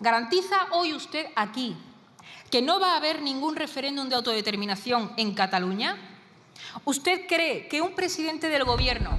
¿Garantiza hoy usted aquí que no va a haber ningún referéndum de autodeterminación en Cataluña? ¿Usted cree que un presidente del Gobierno...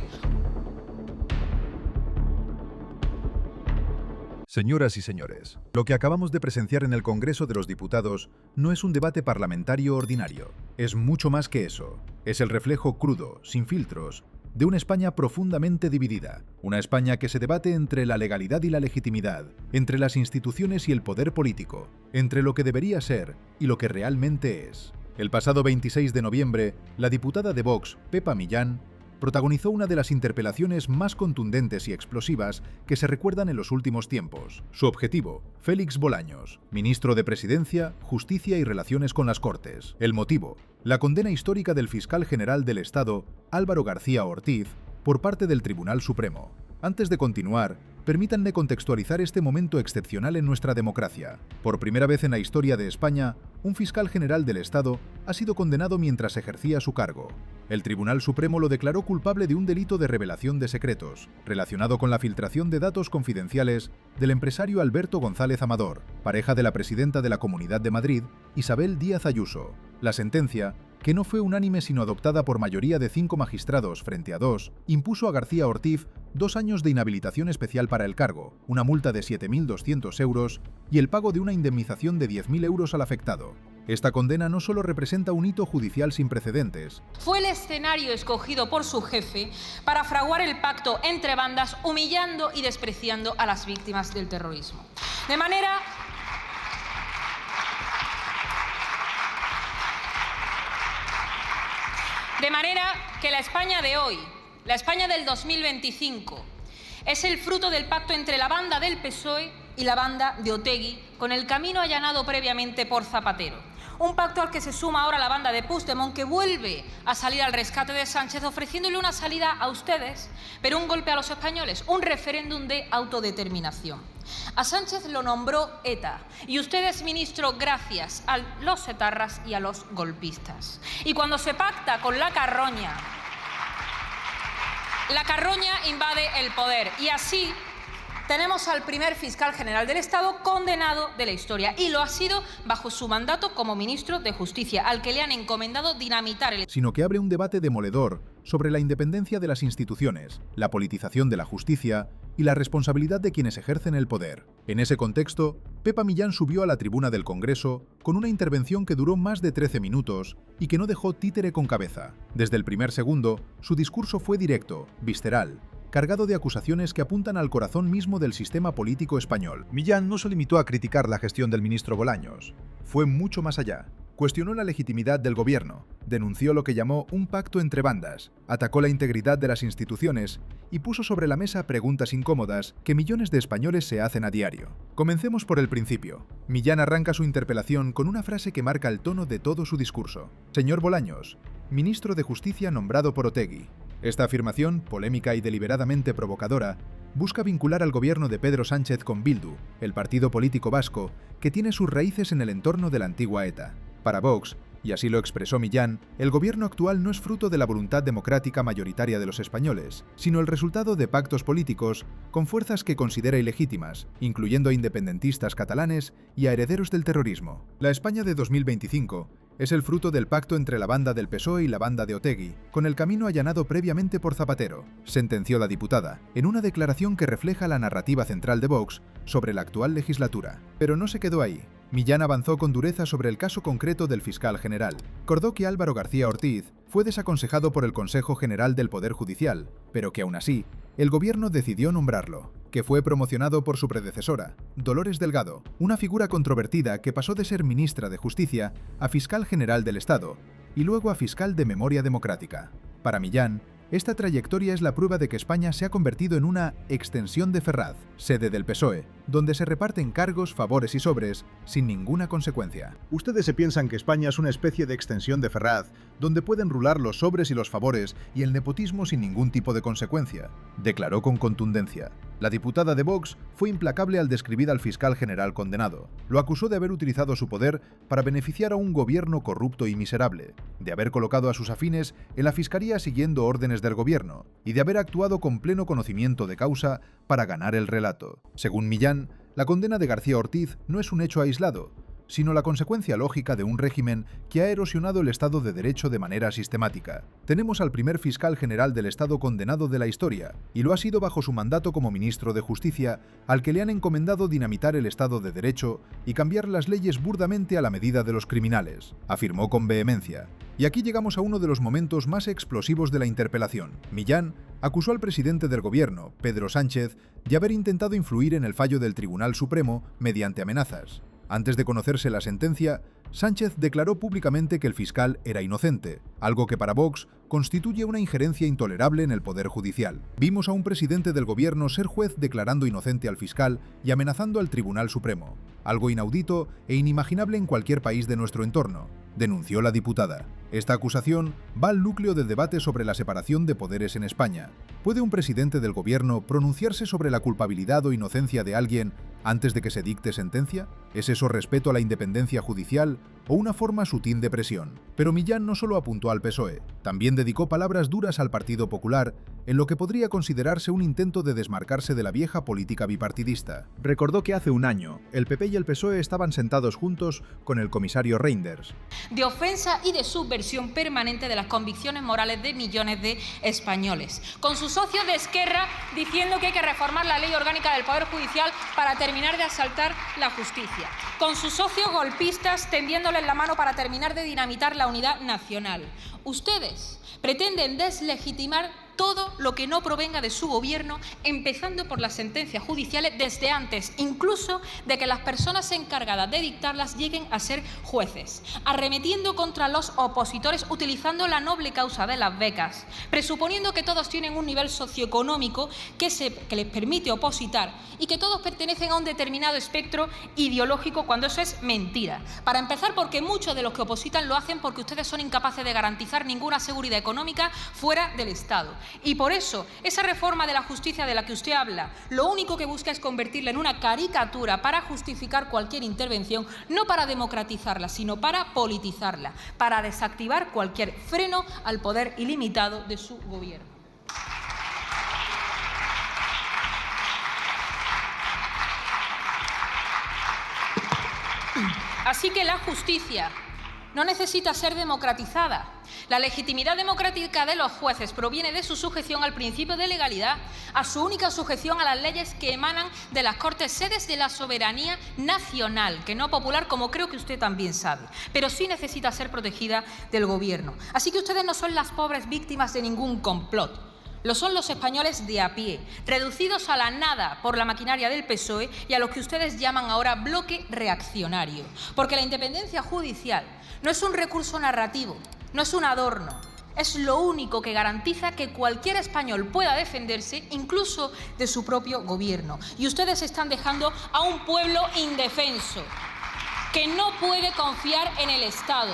Señoras y señores, lo que acabamos de presenciar en el Congreso de los Diputados no es un debate parlamentario ordinario. Es mucho más que eso. Es el reflejo crudo, sin filtros, de una España profundamente dividida. Una España que se debate entre la legalidad y la legitimidad, entre las instituciones y el poder político, entre lo que debería ser y lo que realmente es. El pasado 26 de noviembre, la diputada de Vox, Pepa Millán, protagonizó una de las interpelaciones más contundentes y explosivas que se recuerdan en los últimos tiempos. Su objetivo, Félix Bolaños, ministro de Presidencia, Justicia y Relaciones con las Cortes. El motivo, la condena histórica del fiscal general del Estado, Álvaro García Ortiz, por parte del Tribunal Supremo. Antes de continuar, permítanme contextualizar este momento excepcional en nuestra democracia. Por primera vez en la historia de España, un fiscal general del Estado ha sido condenado mientras ejercía su cargo. El Tribunal Supremo lo declaró culpable de un delito de revelación de secretos, relacionado con la filtración de datos confidenciales del empresario Alberto González Amador, pareja de la presidenta de la Comunidad de Madrid, Isabel Díaz Ayuso. La sentencia, que no fue unánime sino adoptada por mayoría de 5 magistrados frente a 2, impuso a García Ortiz 2 años de inhabilitación especial para el cargo, una multa de 7.200 euros y el pago de una indemnización de 10.000 euros al afectado. Esta condena no solo representa un hito judicial sin precedentes. Fue el escenario escogido por su jefe para fraguar el pacto entre bandas, humillando y despreciando a las víctimas del terrorismo. De manera que la España de hoy, la España del 2025, es el fruto del pacto entre la banda del PSOE y la banda de Otegi, con el camino allanado previamente por Zapatero. Un pacto al que se suma ahora la banda de Puigdemont, que vuelve a salir al rescate de Sánchez, ofreciéndole una salida a ustedes, pero un golpe a los españoles, un referéndum de autodeterminación. A Sánchez lo nombró ETA y ustedes, ministro, gracias a los etarras y a los golpistas. Y cuando se pacta con la carroña invade el poder y así tenemos al primer fiscal general del Estado condenado de la historia, y lo ha sido bajo su mandato como ministro de Justicia, al que le han encomendado dinamitar el... Sino que abre un debate demoledor sobre la independencia de las instituciones, la politización de la justicia y la responsabilidad de quienes ejercen el poder. En ese contexto, Pepa Millán subió a la tribuna del Congreso con una intervención que duró más de 13 minutos y que no dejó títere con cabeza. Desde el primer segundo, su discurso fue directo, visceral, cargado de acusaciones que apuntan al corazón mismo del sistema político español. Millán no se limitó a criticar la gestión del ministro Bolaños. Fue mucho más allá. Cuestionó la legitimidad del gobierno, denunció lo que llamó un pacto entre bandas, atacó la integridad de las instituciones y puso sobre la mesa preguntas incómodas que millones de españoles se hacen a diario. Comencemos por el principio. Millán arranca su interpelación con una frase que marca el tono de todo su discurso. Señor Bolaños, ministro de Justicia nombrado por Otegi. Esta afirmación, polémica y deliberadamente provocadora, busca vincular al gobierno de Pedro Sánchez con Bildu, el partido político vasco que tiene sus raíces en el entorno de la antigua ETA. Para Vox, y así lo expresó Millán, el gobierno actual no es fruto de la voluntad democrática mayoritaria de los españoles, sino el resultado de pactos políticos con fuerzas que considera ilegítimas, incluyendo a independentistas catalanes y a herederos del terrorismo. La España de 2025 es el fruto del pacto entre la banda del PSOE y la banda de Otegi, con el camino allanado previamente por Zapatero, sentenció la diputada, en una declaración que refleja la narrativa central de Vox sobre la actual legislatura. Pero no se quedó ahí. Millán avanzó con dureza sobre el caso concreto del fiscal general. Recordó que Álvaro García Ortiz fue desaconsejado por el Consejo General del Poder Judicial, pero que aún así, el gobierno decidió nombrarlo, que fue promocionado por su predecesora, Dolores Delgado, una figura controvertida que pasó de ser ministra de Justicia a fiscal general del Estado y luego a fiscal de Memoria Democrática. Para Millán, esta trayectoria es la prueba de que España se ha convertido en una extensión de Ferraz, sede del PSOE, donde se reparten cargos, favores y sobres sin ninguna consecuencia. Ustedes se piensan que España es una especie de extensión de Ferraz, donde pueden rular los sobres y los favores y el nepotismo sin ningún tipo de consecuencia, declaró con contundencia. La diputada de Vox fue implacable al describir al fiscal general condenado. Lo acusó de haber utilizado su poder para beneficiar a un gobierno corrupto y miserable, de haber colocado a sus afines en la fiscalía siguiendo órdenes del gobierno y de haber actuado con pleno conocimiento de causa para ganar el relato. Según Millán, Millán, la condena de García Ortiz no es un hecho aislado, sino la consecuencia lógica de un régimen que ha erosionado el Estado de Derecho de manera sistemática. Tenemos al primer fiscal general del Estado condenado de la historia, y lo ha sido bajo su mandato como ministro de Justicia, al que le han encomendado dinamitar el Estado de Derecho y cambiar las leyes burdamente a la medida de los criminales, afirmó con vehemencia. Y aquí llegamos a uno de los momentos más explosivos de la interpelación. Millán acusó al presidente del gobierno, Pedro Sánchez, de haber intentado influir en el fallo del Tribunal Supremo mediante amenazas. Antes de conocerse la sentencia, Sánchez declaró públicamente que el fiscal era inocente, algo que para Vox constituye una injerencia intolerable en el Poder Judicial. Vimos a un presidente del gobierno ser juez declarando inocente al fiscal y amenazando al Tribunal Supremo, algo inaudito e inimaginable en cualquier país de nuestro entorno, denunció la diputada. Esta acusación va al núcleo del debate sobre la separación de poderes en España. ¿Puede un presidente del gobierno pronunciarse sobre la culpabilidad o inocencia de alguien antes de que se dicte sentencia? ¿Es eso respeto a la independencia judicial o una forma sutil de presión? Pero Millán no solo apuntó al PSOE, también dedicó palabras duras al Partido Popular en lo que podría considerarse un intento de desmarcarse de la vieja política bipartidista. Recordó que hace un año, el PP y el PSOE estaban sentados juntos con el comisario Reinders. De ofensa y de subversión permanente de las convicciones morales de millones de españoles. Con sus socios de Esquerra diciendo que hay que reformar la ley orgánica del Poder Judicial para terminar de asaltar la justicia. Con sus socios golpistas tendiéndoles la mano para terminar de dinamitar la unidad nacional. Ustedes pretenden deslegitimar todo lo que no provenga de su gobierno, empezando por las sentencias judiciales desde antes, incluso de que las personas encargadas de dictarlas lleguen a ser jueces, arremetiendo contra los opositores utilizando la noble causa de las becas, presuponiendo que todos tienen un nivel socioeconómico que les permite opositar y que todos pertenecen a un determinado espectro ideológico, cuando eso es mentira. Para empezar, porque muchos de los que opositan lo hacen porque ustedes son incapaces de garantizar ninguna seguridad económica fuera del Estado. Y por eso, esa reforma de la justicia de la que usted habla, lo único que busca es convertirla en una caricatura para justificar cualquier intervención, no para democratizarla, sino para politizarla, para desactivar cualquier freno al poder ilimitado de su gobierno. Así que la justicia no necesita ser democratizada. La legitimidad democrática de los jueces proviene de su sujeción al principio de legalidad, a su única sujeción a las leyes que emanan de las Cortes, sedes de la soberanía nacional, que no popular, como creo que usted también sabe, pero sí necesita ser protegida del gobierno. Así que ustedes no son las pobres víctimas de ningún complot. Lo son los españoles de a pie, reducidos a la nada por la maquinaria del PSOE y a lo que ustedes llaman ahora bloque reaccionario. Porque la independencia judicial no es un recurso narrativo, no es un adorno, es lo único que garantiza que cualquier español pueda defenderse, incluso de su propio gobierno. Y ustedes están dejando a un pueblo indefenso, que no puede confiar en el Estado.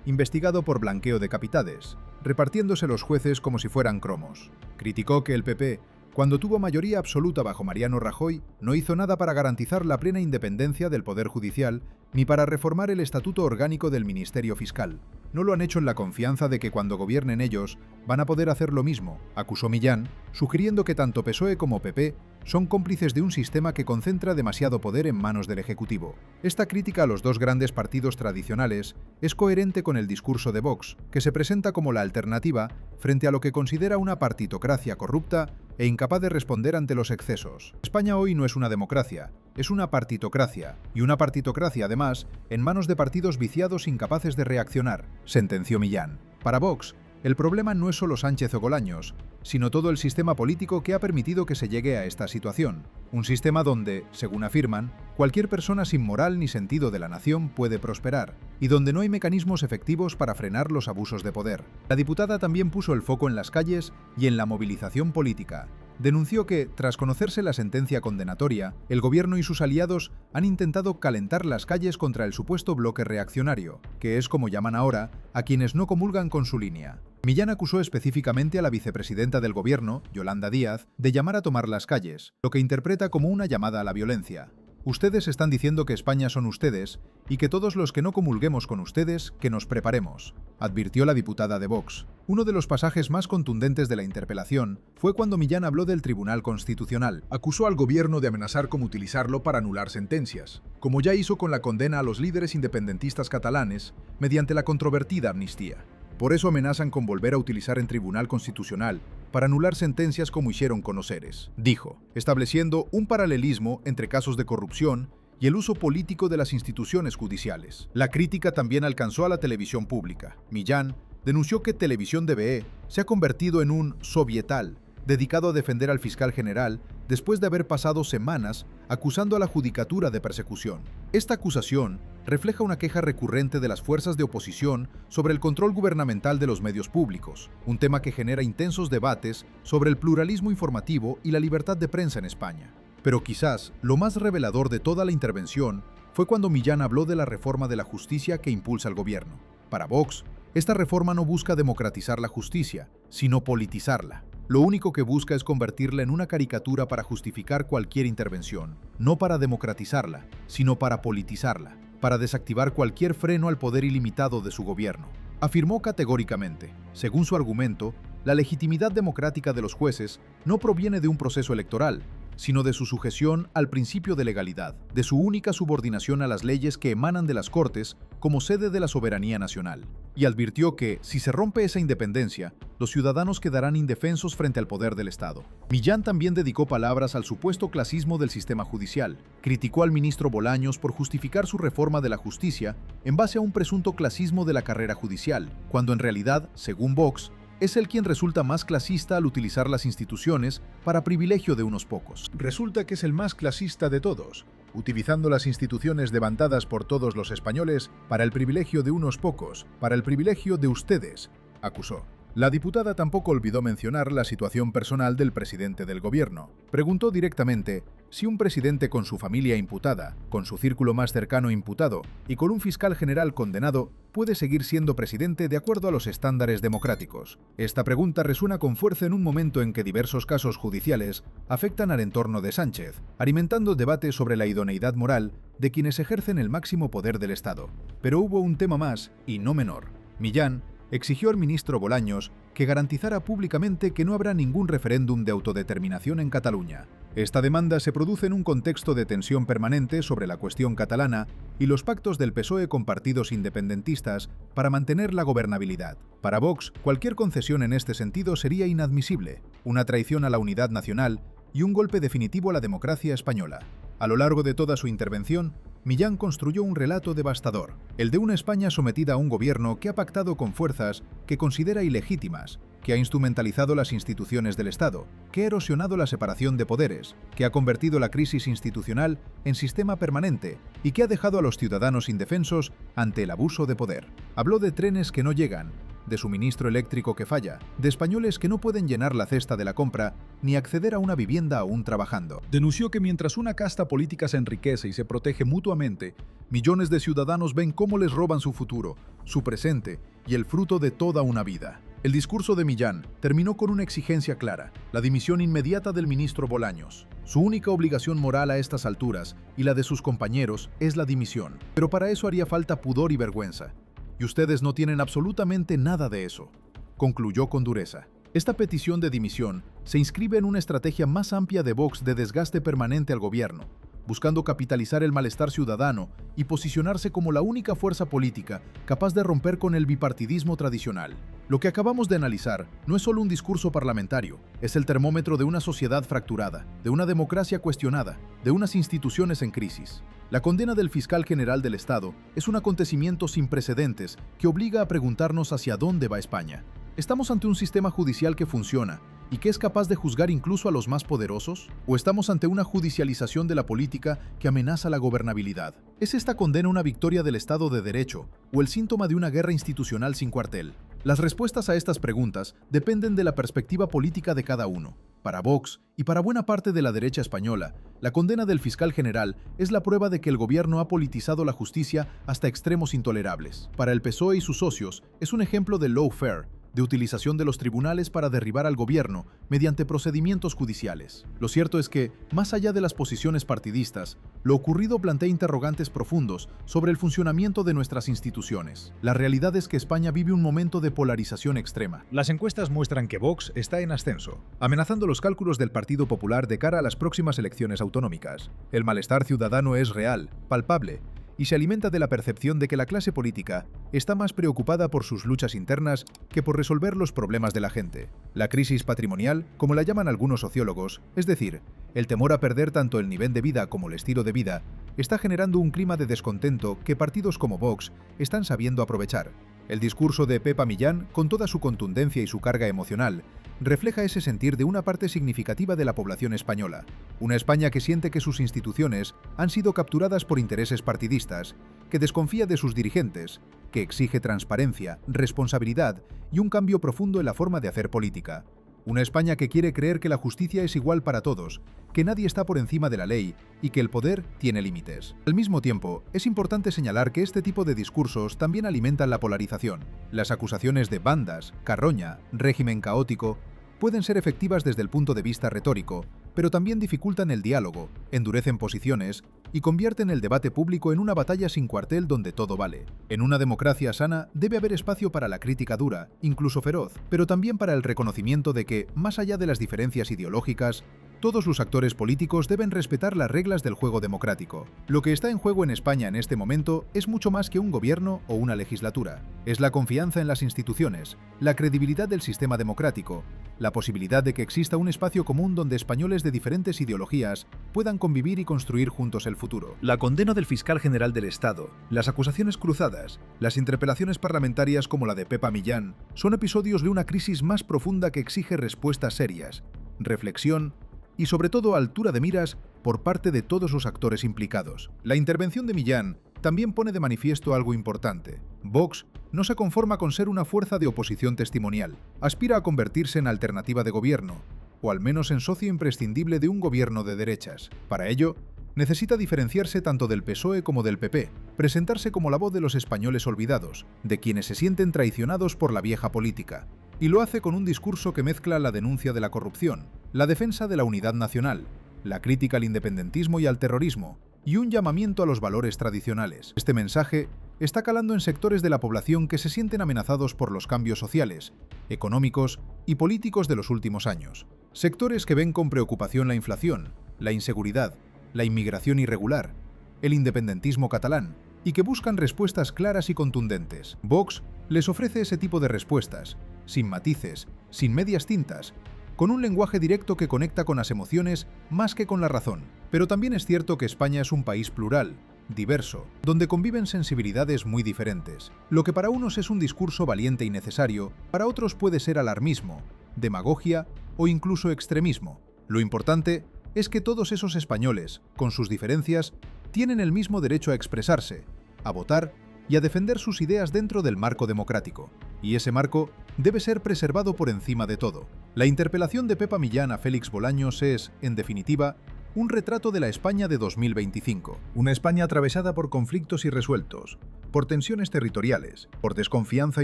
Investigado por blanqueo de capitales, repartiéndose los jueces como si fueran cromos. Criticó que el PP, cuando tuvo mayoría absoluta bajo Mariano Rajoy, no hizo nada para garantizar la plena independencia del Poder Judicial ni para reformar el estatuto orgánico del Ministerio Fiscal. No lo han hecho en la confianza de que cuando gobiernen ellos van a poder hacer lo mismo, acusó Millán, sugiriendo que tanto PSOE como PP son cómplices de un sistema que concentra demasiado poder en manos del Ejecutivo. Esta crítica a los dos grandes partidos tradicionales es coherente con el discurso de Vox, que se presenta como la alternativa frente a lo que considera una partitocracia corrupta e incapaz de responder ante los excesos. España hoy no es una democracia, es una partitocracia, y una partitocracia, además, en manos de partidos viciados incapaces de reaccionar, sentenció Millán. Para Vox, el problema no es solo Sánchez o Bolaños, sino todo el sistema político que ha permitido que se llegue a esta situación. Un sistema donde, según afirman, cualquier persona sin moral ni sentido de la nación puede prosperar, y donde no hay mecanismos efectivos para frenar los abusos de poder. La diputada también puso el foco en las calles y en la movilización política. Denunció que, tras conocerse la sentencia condenatoria, el gobierno y sus aliados han intentado calentar las calles contra el supuesto bloque reaccionario, que es como llaman ahora a quienes no comulgan con su línea. Millán acusó específicamente a la vicepresidenta del gobierno, Yolanda Díaz, de llamar a tomar las calles, lo que interpreta como una llamada a la violencia. Ustedes están diciendo que España son ustedes y que todos los que no comulguemos con ustedes, que nos preparemos, advirtió la diputada de Vox. Uno de los pasajes más contundentes de la interpelación fue cuando Millán habló del Tribunal Constitucional. Acusó al gobierno de amenazar con utilizarlo para anular sentencias, como ya hizo con la condena a los líderes independentistas catalanes mediante la controvertida amnistía. Por eso amenazan con volver a utilizar el Tribunal Constitucional para anular sentencias como hicieron con Oceres, dijo, estableciendo un paralelismo entre casos de corrupción y el uso político de las instituciones judiciales. La crítica también alcanzó a la televisión pública. Millán denunció que Televisión DBE se ha convertido en un sovietal dedicado a defender al fiscal general después de haber pasado semanas acusando a la judicatura de persecución. Esta acusación refleja una queja recurrente de las fuerzas de oposición sobre el control gubernamental de los medios públicos, un tema que genera intensos debates sobre el pluralismo informativo y la libertad de prensa en España. Pero quizás lo más revelador de toda la intervención fue cuando Millán habló de la reforma de la justicia que impulsa el gobierno. Para Vox, esta reforma no busca democratizar la justicia, sino politizarla. Lo único que busca es convertirla en una caricatura para justificar cualquier intervención, no para democratizarla, sino para politizarla, para desactivar cualquier freno al poder ilimitado de su gobierno. Afirmó categóricamente, según su argumento, la legitimidad democrática de los jueces no proviene de un proceso electoral, sino de su sujeción al principio de legalidad, de su única subordinación a las leyes que emanan de las Cortes como sede de la soberanía nacional. Y advirtió que, si se rompe esa independencia, los ciudadanos quedarán indefensos frente al poder del Estado. Millán también dedicó palabras al supuesto clasismo del sistema judicial. Criticó al ministro Bolaños por justificar su reforma de la justicia en base a un presunto clasismo de la carrera judicial, cuando en realidad, según Vox, es él quien resulta más clasista al utilizar las instituciones para privilegio de unos pocos. Resulta que es el más clasista de todos, utilizando las instituciones levantadas por todos los españoles para el privilegio de unos pocos, para el privilegio de ustedes, acusó. La diputada tampoco olvidó mencionar la situación personal del presidente del gobierno. Preguntó directamente si un presidente con su familia imputada, con su círculo más cercano imputado y con un fiscal general condenado puede seguir siendo presidente de acuerdo a los estándares democráticos. Esta pregunta resuena con fuerza en un momento en que diversos casos judiciales afectan al entorno de Sánchez, alimentando debates sobre la idoneidad moral de quienes ejercen el máximo poder del Estado. Pero hubo un tema más, y no menor. Millán exigió al ministro Bolaños que garantizara públicamente que no habrá ningún referéndum de autodeterminación en Cataluña. Esta demanda se produce en un contexto de tensión permanente sobre la cuestión catalana y los pactos del PSOE con partidos independentistas para mantener la gobernabilidad. Para Vox, cualquier concesión en este sentido sería inadmisible, una traición a la unidad nacional y un golpe definitivo a la democracia española. A lo largo de toda su intervención, Millán construyó un relato devastador, el de una España sometida a un gobierno que ha pactado con fuerzas que considera ilegítimas, que ha instrumentalizado las instituciones del Estado, que ha erosionado la separación de poderes, que ha convertido la crisis institucional en sistema permanente y que ha dejado a los ciudadanos indefensos ante el abuso de poder. Habló de trenes que no llegan, de suministro eléctrico que falla, de españoles que no pueden llenar la cesta de la compra ni acceder a una vivienda aún trabajando. Denunció que mientras una casta política se enriquece y se protege mutuamente, millones de ciudadanos ven cómo les roban su futuro, su presente y el fruto de toda una vida. El discurso de Millán terminó con una exigencia clara, la dimisión inmediata del ministro Bolaños. Su única obligación moral a estas alturas, y la de sus compañeros, es la dimisión. Pero para eso haría falta pudor y vergüenza. Y ustedes no tienen absolutamente nada de eso, concluyó con dureza. Esta petición de dimisión se inscribe en una estrategia más amplia de Vox de desgaste permanente al gobierno, buscando capitalizar el malestar ciudadano y posicionarse como la única fuerza política capaz de romper con el bipartidismo tradicional. Lo que acabamos de analizar no es solo un discurso parlamentario, es el termómetro de una sociedad fracturada, de una democracia cuestionada, de unas instituciones en crisis. La condena del fiscal general del Estado es un acontecimiento sin precedentes que obliga a preguntarnos hacia dónde va España. ¿Estamos ante un sistema judicial que funciona y que es capaz de juzgar incluso a los más poderosos? ¿O estamos ante una judicialización de la política que amenaza la gobernabilidad? ¿Es esta condena una victoria del Estado de Derecho o el síntoma de una guerra institucional sin cuartel? Las respuestas a estas preguntas dependen de la perspectiva política de cada uno. Para Vox y para buena parte de la derecha española, la condena del fiscal general es la prueba de que el gobierno ha politizado la justicia hasta extremos intolerables. Para el PSOE y sus socios, es un ejemplo de lawfare, de utilización de los tribunales para derribar al gobierno mediante procedimientos judiciales. Lo cierto es que, más allá de las posiciones partidistas, lo ocurrido plantea interrogantes profundos sobre el funcionamiento de nuestras instituciones. La realidad es que España vive un momento de polarización extrema. Las encuestas muestran que Vox está en ascenso, amenazando los cálculos del Partido Popular de cara a las próximas elecciones autonómicas. El malestar ciudadano es real, palpable, y se alimenta de la percepción de que la clase política está más preocupada por sus luchas internas que por resolver los problemas de la gente. La crisis patrimonial, como la llaman algunos sociólogos, es decir, el temor a perder tanto el nivel de vida como el estilo de vida, está generando un clima de descontento que partidos como Vox están sabiendo aprovechar. El discurso de Pepa Millán, con toda su contundencia y su carga emocional, refleja ese sentir de una parte significativa de la población española, una España que siente que sus instituciones han sido capturadas por intereses partidistas, que desconfía de sus dirigentes, que exige transparencia, responsabilidad y un cambio profundo en la forma de hacer política. Una España que quiere creer que la justicia es igual para todos, que nadie está por encima de la ley y que el poder tiene límites. Al mismo tiempo, es importante señalar que este tipo de discursos también alimentan la polarización. Las acusaciones de bandas, carroña, régimen caótico, pueden ser efectivas desde el punto de vista retórico, pero también dificultan el diálogo, endurecen posiciones y convierten el debate público en una batalla sin cuartel donde todo vale. En una democracia sana debe haber espacio para la crítica dura, incluso feroz, pero también para el reconocimiento de que, más allá de las diferencias ideológicas, todos los actores políticos deben respetar las reglas del juego democrático. Lo que está en juego en España en este momento es mucho más que un gobierno o una legislatura. Es la confianza en las instituciones, la credibilidad del sistema democrático, la posibilidad de que exista un espacio común donde españoles de diferentes ideologías puedan convivir y construir juntos el futuro. La condena del fiscal general del Estado, las acusaciones cruzadas, las interpelaciones parlamentarias como la de Pepa Millán, son episodios de una crisis más profunda que exige respuestas serias, reflexión y sobre todo altura de miras por parte de todos los actores implicados. La intervención de Millán también pone de manifiesto algo importante. Vox no se conforma con ser una fuerza de oposición testimonial, aspira a convertirse en alternativa de gobierno, o al menos en socio imprescindible de un gobierno de derechas. Para ello, necesita diferenciarse tanto del PSOE como del PP, presentarse como la voz de los españoles olvidados, de quienes se sienten traicionados por la vieja política. Y lo hace con un discurso que mezcla la denuncia de la corrupción, la defensa de la unidad nacional, la crítica al independentismo y al terrorismo, y un llamamiento a los valores tradicionales. Este mensaje está calando en sectores de la población que se sienten amenazados por los cambios sociales, económicos y políticos de los últimos años. Sectores que ven con preocupación la inflación, la inseguridad, la inmigración irregular, el independentismo catalán, y que buscan respuestas claras y contundentes. Vox les ofrece ese tipo de respuestas, sin matices, sin medias tintas, con un lenguaje directo que conecta con las emociones más que con la razón. Pero también es cierto que España es un país plural, diverso, donde conviven sensibilidades muy diferentes. Lo que para unos es un discurso valiente y necesario, para otros puede ser alarmismo, demagogia o incluso extremismo. Lo importante es que todos esos españoles, con sus diferencias, tienen el mismo derecho a expresarse, a votar y a defender sus ideas dentro del marco democrático. Y ese marco debe ser preservado por encima de todo. La interpelación de Pepa Millán a Félix Bolaños es, en definitiva, un retrato de la España de 2025. Una España atravesada por conflictos irresueltos, por tensiones territoriales, por desconfianza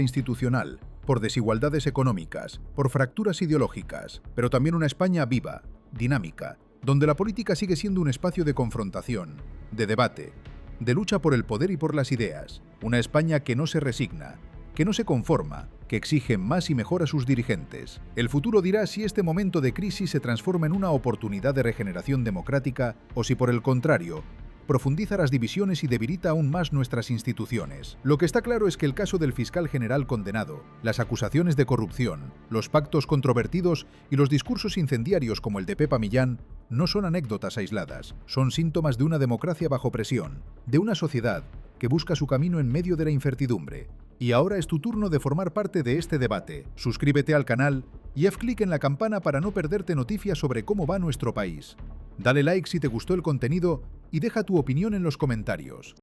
institucional, por desigualdades económicas, por fracturas ideológicas, pero también una España viva, dinámica, donde la política sigue siendo un espacio de confrontación, de debate, de lucha por el poder y por las ideas. Una España que no se resigna, que no se conforma, que exige más y mejor a sus dirigentes. El futuro dirá si este momento de crisis se transforma en una oportunidad de regeneración democrática o si, por el contrario, profundiza las divisiones y debilita aún más nuestras instituciones. Lo que está claro es que el caso del fiscal general condenado, las acusaciones de corrupción, los pactos controvertidos y los discursos incendiarios como el de Pepa Millán no son anécdotas aisladas, son síntomas de una democracia bajo presión, de una sociedad que busca su camino en medio de la incertidumbre. Y ahora es tu turno de formar parte de este debate. Suscríbete al canal y haz clic en la campana para no perderte noticias sobre cómo va nuestro país. Dale like si te gustó el contenido y deja tu opinión en los comentarios.